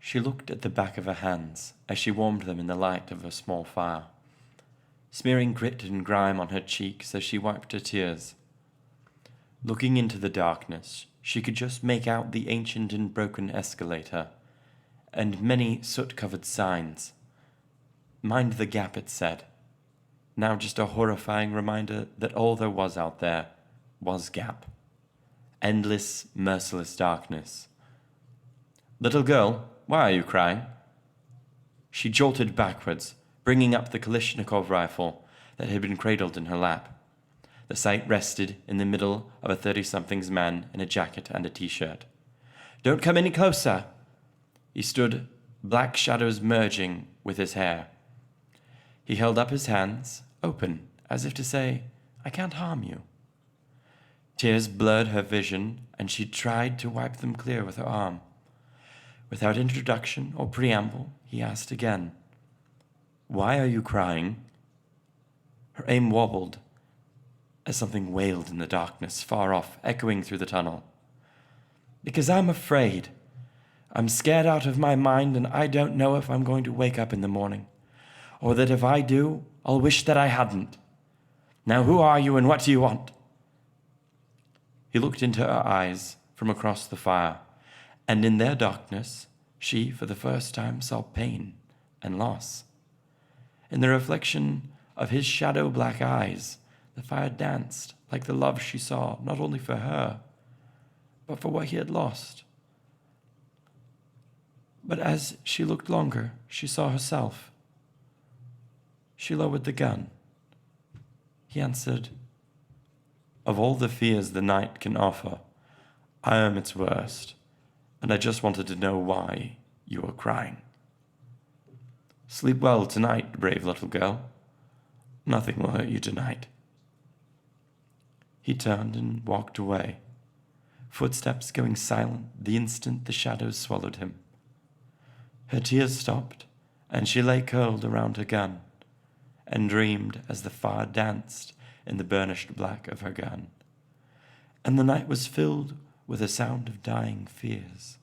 She looked at the back of her hands as she warmed them in the light of a small fire, smearing grit and grime on her cheeks as she wiped her tears. Looking into the darkness, she could just make out the ancient and broken escalator, and many soot-covered signs. Mind the gap, it said. Now just a horrifying reminder that all there was out there was gap. Endless, merciless darkness. "Little girl, why are you crying?" She jolted backwards, bringing up the Kalashnikov rifle that had been cradled in her lap. The sight rested in the middle of a 30-something's man in a jacket and a t-shirt. "Don't come any closer!" He stood, black shadows merging with his hair. He held up his hands, open, as if to say, "I can't harm you." Tears blurred her vision, and she tried to wipe them clear with her arm. Without introduction or preamble, he asked again, "Why are you crying?" Her aim wobbled as something wailed in the darkness, far off, echoing through the tunnel. "Because I'm afraid. I'm scared out of my mind, and I don't know if I'm going to wake up in the morning, or that if I do, I'll wish that I hadn't. Now who are you and what do you want?" He looked into her eyes from across the fire, and in their darkness, she for the first time saw pain and loss. In the reflection of his shadow-black eyes, the fire danced like the love she saw, not only for her, but for what he had lost. But as she looked longer, she saw herself. She lowered the gun. He answered, "Of all the fears the night can offer, I am its worst, and I just wanted to know why you were crying. Sleep well tonight, brave little girl. Nothing will hurt you tonight." He turned and walked away, footsteps going silent the instant the shadows swallowed him. Her tears stopped, and she lay curled around her gun, and dreamed as the fire danced in the burnished black of her gun, and the night was filled with a sound of dying fears.